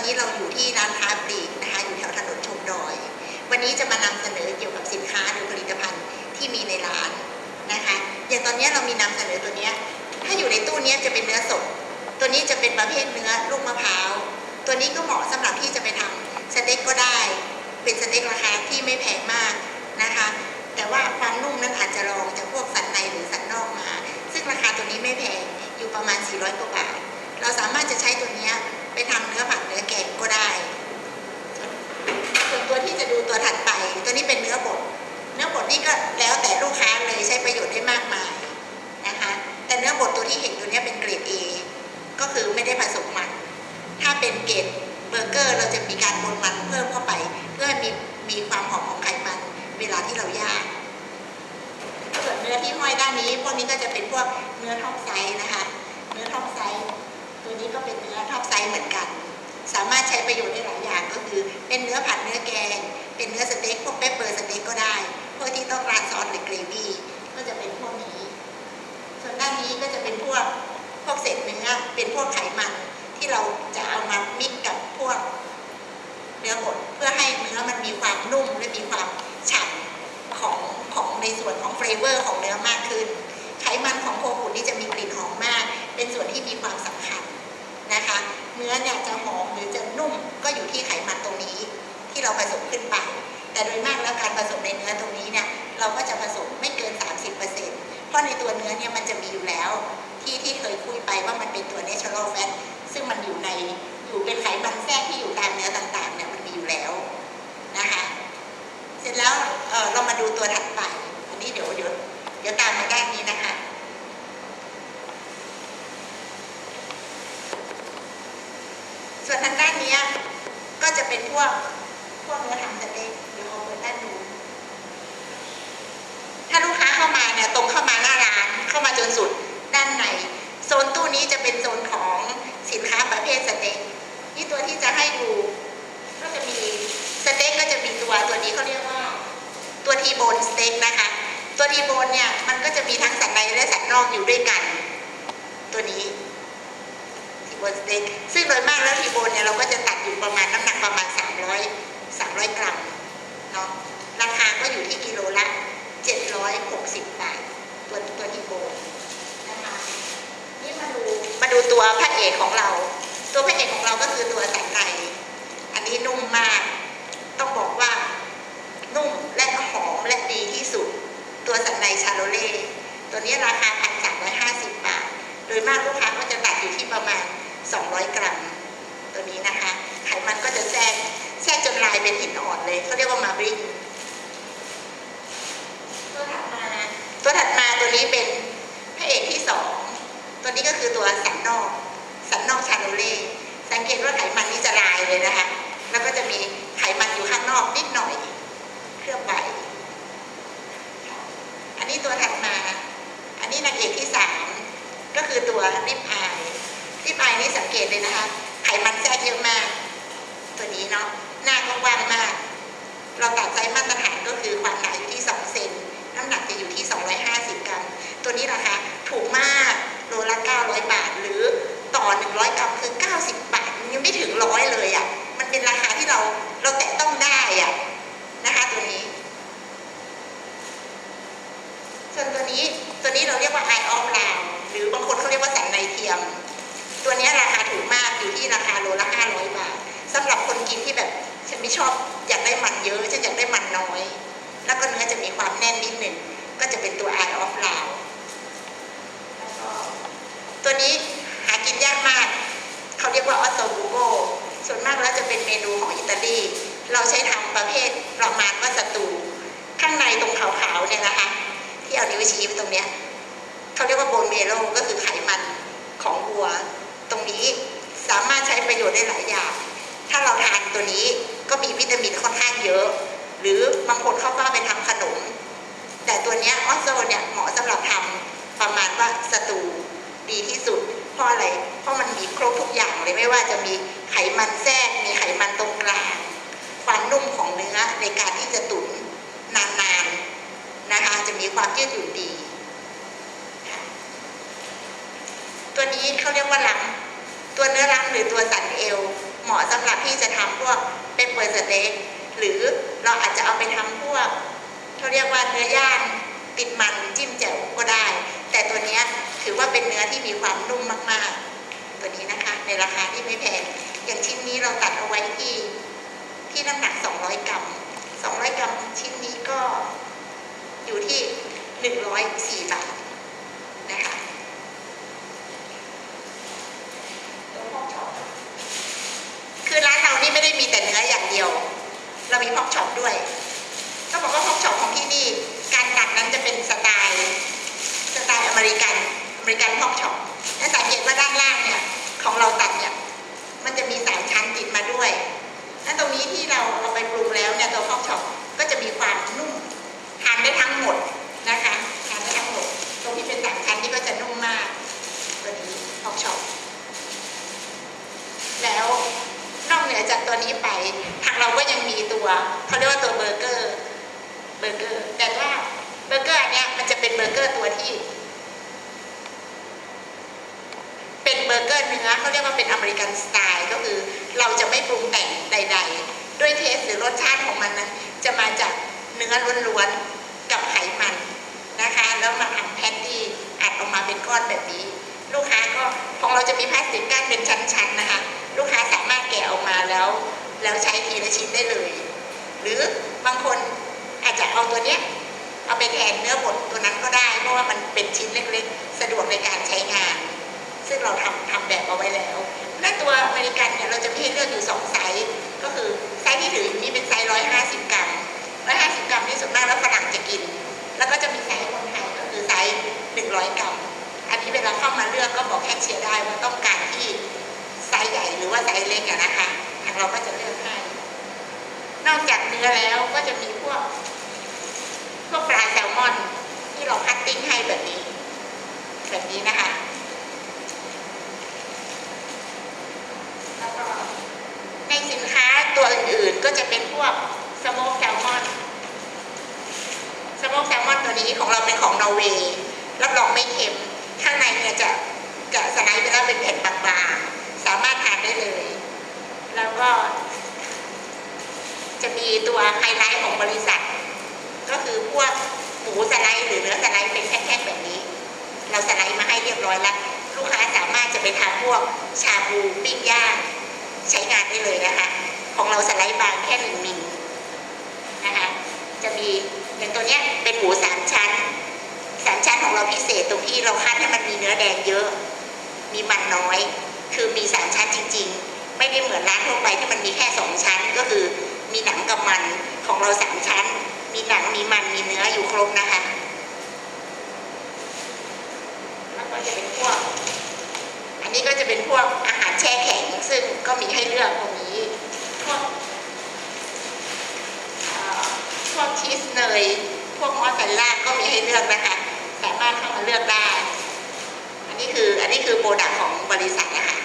นี้เราอยู่ที่ร้านค้าปลีกนะคะอยู่แถวถนนชมดอยวันนี้จะมานำเสนอเกี่ยวกับสินค้าหรือผลิตภัณฑ์ที่มีในร้านนะคะอย่างตอนนี้เรามีนำเสนอตัวนี้ถ้าอยู่ในตู้นี้จะเป็นเนื้อสดตัวนี้จะเป็นประเภทเนื้อลูกมะพร้าวตัวนี้ก็เหมาะสำหรับที่จะไปทำสเต็กก็ได้เป็นสเต็กราคาที่ไม่แพงมากนะคะแต่ว่าความนุ่มนั้นอาจจะรองจากพวกสันในหรือสันนอกมาซึ่งราคาตัวนี้ไม่แพงอยู่ประมาณ400 กว่าบาทเราสามารถจะใช้ตัวนี้ไปทำเนื้อผัดเนื้อแกงก็ได้ส่วนตัวที่จะดูตัวถัดไปตัวนี้เป็นเนื้อบดนี่ก็แล้วแต่ลูกค้าเลยใช้ประโยชน์ได้มากมายนะคะแต่เนื้อบดตัวที่เห็นตัวนี้เป็นเกรด A ก็คือไม่ได้ผสมมันถ้าเป็นเกรดเบอร์เกอร์เราจะมีการบดมันเพิ่มเข้าไปเพื่อให้มีความหอมของไขมันเวลาที่เราย่างส่วนเนื้อที่ห้อยด้านนี้พวกนี้ก็จะเป็นพวกเนื้อท็อปไซส์นะคะเนื้อท็อปไซส์ตัวนี้ก็เป็นเนื้อท็อปไซส์เหมือนกันสามารถใช้ประโยชน์ได้หลายอย่างก็คือเป็นเนื้อผัดเนื้อแกงเป็นเนื้อสเต็กพวกเปปเปอร์สเต็กก็ได้พวกที่ต้องราดซอสหรือเกรวี่ก็จะเป็นพวกนี้ส่วนด้านนี้ก็จะเป็นพวกเศษเนื้อเป็นพวกไขมันที่เราจะเอามามิกกับพวกเนื้อบดเพื่อให้เนื้อมันมีความนุ่มและมีความฉ่ำของในส่วนของเฟลเวอร์ของเนื้อมากขึ้นไขมันของโคขุนนี่จะมีกลิ่นหอมมากเป็นส่วนที่มีความสำคัญนะคะเนื้อเนี่ยจะหอมหรือจะนุ่มก็อยู่ที่ไขมันตรงนี้ที่เราผสมขึ้นไปแต่โดยมากแล้วการผสมในเนื้อตรงนี้เนี่ยเราก็จะผสมไม่เกิน 30%เพราะในตัวเนื้อเนี่ยมันจะมีอยู่แล้วที่เคยคุยไปว่ามันเป็นตัว natural fat ซึ่งมันอยู่เป็นไขมันแทรกที่อยู่ตามเนื้อต่างๆเนี่ยมันมีอยู่แล้วนะคะเสร็จแล้วเรามาดูตัวถัดไปอันนี้เดี๋ยวตามมาด้านนี้นะคะส่วนทางด้านนี้ก็จะเป็นพวกเนื้อทำสเต็กเดี๋ยวเอาเปิดด้านนู้นถ้าลูกค้าเข้ามาเนี่ยตรงเข้ามาหน้าร้านเข้ามาจนสุดด้านในโซนตู้นี้จะเป็นโซนของสินค้าประเภทสเต็กนี่ตัวที่จะให้ดูก็จะมีสเต็กก็จะมีตัวนี้เขาเรียกว่าตัวทีโบนสเต็กนะคะตัวทีโบนเนี่ยมันก็จะมีทั้งสันในและสันนอกอยู่ด้วยกันตัวนี้ทีโบนสเต็กซึ่งโดยมากแล้วทีโบนเนี่ยเราก็จะตัดอยู่ประมาณน้ำหนักประมาณ300 กรัมเนาะราคาก็อยู่ที่กิโลละ760 บาทตัวทีโบนนะคะนี่มาดูตัวพระเอกของเราตัวพระเอกของเราก็คือตัวสันในอันนี้นุ่มมากต้องบอกว่านุ่มและหอมและดีที่สุดตัวสันในชาโลเล่ตัวนี้ราคา 1,350 บาทโดยมากลูกค้าก็จะตัดอยู่ที่ประมาณ200 กรัมตัวนี้นะคะไขมันก็จะแทรกจนลายเป็นหินอ่อนเลยเขาเรียกว่ามาบริงตัวถัดมาตัวนี้เป็นพระเอกที่2ตัวนี้ก็คือตัวสันนอกชาโลเล่สังเกตว่าไขมันนี่จะลายเลยนะคะแล้วก็จะมีไขมันอยู่ข้างนอกนิดหน่อยเคลือบไว้อันนี้ตัวถัดมาอันนี้นางเอกที่3ก็คือตัวริบอายนี่สังเกตเลยนะคะไขมันแทรกเยอะมากตัวนี้เนาะหน้าก็กว้างมากเราตัดไซส์มาตรฐานก็คือความหนาอยู่ที่2 เซนน้ำหนักจะอยู่ที่250 กรัมตัวนี้ราคาถูกมากโลละ900 บาทหรือต่อ100 กรัมคือ90 บาทยังไม่ถึง100เลยอ่ะมันเป็นราคาที่เราแตะต้องได้อ่ะนะคะตัวนี้ส่วนตัวนี้เราเรียกว่า Eye of Lamb หรือบางคนเขาเรียกว่าสันในเทียมตัวนี้ราคาถูกมากอยู่ที่ราคาโลละ500 บาทสำหรับคนกินที่แบบฉันไม่ชอบอยากได้มันเยอะฉันอยากได้มันน้อยแล้วก็เนื้อจะมีความแน่นนิดหนึ่งก็จะเป็นตัว Eye of Lamb แล้วก็ตัวนี้หากินยากมากเขาเรียกว่าออสโซบูโกส่วนมากแล้วจะเป็นเมนูของอิตาลีเราใช้ทำประเภทประมาณว่าสตูข้างในตรงขาวๆเนี่ยนะคะที่เอานิ้วชี้ตรงเนี้ยเขาเรียกว่าโบนเมโลก็คือไขมันของวัวตรงนี้สามารถใช้ประโยชน์ได้หลายอย่างถ้าเราทานตัวนี้ก็มีวิตามินค่อนข้างเยอะหรือบางคนเขาก็ไปทำขนมแต่ตัวนี้ออสโซเนี่ยเหมาะสำหรับทำประมาณว่าสตูดีที่สุดเพราะอะไรเพราะมันมีครบทุกอย่างเลยไม่ว่าจะมีไขมันแทรกมีไขมันตรงกลางความนุ่มของเนื้อในการที่จะตุ๋นนานๆนะคะจะมีความยืดหยุ่นดีตัวนี้เขาเรียกว่าลังตัวเนื้อลังหรือตัวสันเอว เหมาะสำหรับที่จะทำพวกเปปเปอร์สเต็กหรือเราอาจจะเอาไปทำพวกเขาเรียกว่าเนื้อย่างติดมันจิ้มแจ่วก็ได้แต่ตัวนี้ถือว่าเป็นเนื้อที่มีความนุ่มมากๆตัวนี้นะคะในราคาที่ไม่แพงอย่างชิ้นนี้เราตัดเอาไว้ที่น้ำหนัก200 กรัม200 กรัมชิ้นนี้ก็อยู่ที่104 บาทนะคะคือร้านเรานี่ไม่ได้มีแต่เนื้ออย่างเดียวเรามีพอกช็อปด้วยก็บอกว่าพอกช็อปของที่นี่การตัดนั้นจะเป็นสไตล์อเมริกันพอกช็อปและสังเกตว่าด้านล่างเนี่ยของเราตัดเนี่ยมันจะมี3 ชั้นติดมาด้วยและตรงนี้ที่เราเอาไปปรุงแล้วเนี่ยตัวพอกช็อปก็จะมีความนุ่มทานได้ทั้งหมดนะคะทานได้ทั้งหมดตรงที่เป็น3 ชั้นนี่ก็จะนุ่มมากตัวนี้พอกช็อปแล้วนอกเหนือจากตัวนี้ไปทางเราก็ยังมีตัวเขาเรียกว่าตัวเบอร์เกอร์แต่ว่าเบอร์เกอร์อันเนี้ยมันจะเป็นเบอร์เกอร์ตัวที่เป็นเบอร์เกอร์เนื้อเขาเรียกว่าเป็นอเมริกันสไตล์ก็คือเราจะไม่ปรุงแต่งใดๆด้วยเทสหรือรสชาติของมันนั้นจะมาจากเนื้อล้วนๆกับไขมันนะคะแล้วมาทำแพตตี้อัดออกมาเป็นก้อนแบบนี้ลูกค้าก็ของเราจะมีพลาสติกกั้นเป็นชั้นๆนะคะลูกค้าสามารถแกะออกมาแล้วใช้ทีละชิ้นได้เลยหรือบางคนอาจจะเอาตัวเนี้ยเอาไปแทนเนื้อบดตัวนั้นก็ได้เพราะว่ามันเป็นชิ้นเล็กๆสะดวกในการใช้งานซึ่งเราทำแบบเอาไว้แล้วและตัวอเมริกันเนี่ยเราจะมีให้เลือกอยู่2 ไซส์ก็คือไซส์ที่ถืออยู่นี่เป็นไซส์150 กรัม150 กรัมนี่ส่วนมากแล้วฝรั่งจะกินแล้วก็จะมีไซส์คนไทยก็คือไซส์100 กรัมอันนี้เวลาเข้ามาเลือกก็บอกแคชเชียร์ได้ว่าต้องการที่ไซส์ใหญ่หรือว่าไซส์เล็กอะนะคะทางเราก็จะเลือกให้นอกจากเนื้อแล้วก็จะมีพวกปลาแซลมอนที่เราคัตติ้งให้แบบนี้นะคะแล้วก็ในสินค้าตัวอื่นๆก็จะเป็นพวกสโมกแซลมอนตัวนี้ของเราเป็นของนอร์เวย์รับรองไม่เค็มข้างในเนี่ยจะสไลด์ไปแล้วเป็นแผ่นบางๆสามารถทานได้เลยแล้วก็จะมีตัวไฮไลท์ของบริษัทก็คือพวกหมูสไลด์หรือเนื้อสไลด์เป็นแท่งๆแบบนี้เราสไลด์มาให้เรียบร้อยแล้วลูกค้าสามารถจะไปทำพวกชาบูปิ้งย่างใช้งานได้เลยนะคะของเราสไลด์บางแค่1 มิลนะคะจะมีอย่างตัวเนี้ยเป็นหมู3 ชั้นของเราพิเศษตรงที่เราคั้นให้มันมีเนื้อแดงเยอะมีมันน้อยคือมี3 ชั้นจริงๆไม่ได้เหมือนร้านทั่วไปที่มันมีแค่2 ชั้นก็คือมีหนังกับมันของเรา3 ชั้นมีหนังมีมันมีเนื้ออยู่ครบนะคะแล้วก็จะเป็นพวกอันนี้ก็จะเป็นพวกอาหารแช่แข็งซึ่งก็มีให้เลือกตรงนี้พวกชีสเนยพวกมอสซาเรลล่าก็มีให้เลือกนะคะสามารถเข้ามาเลือกได้อันนี้คือโปรดักต์ของบริษัทนะคะ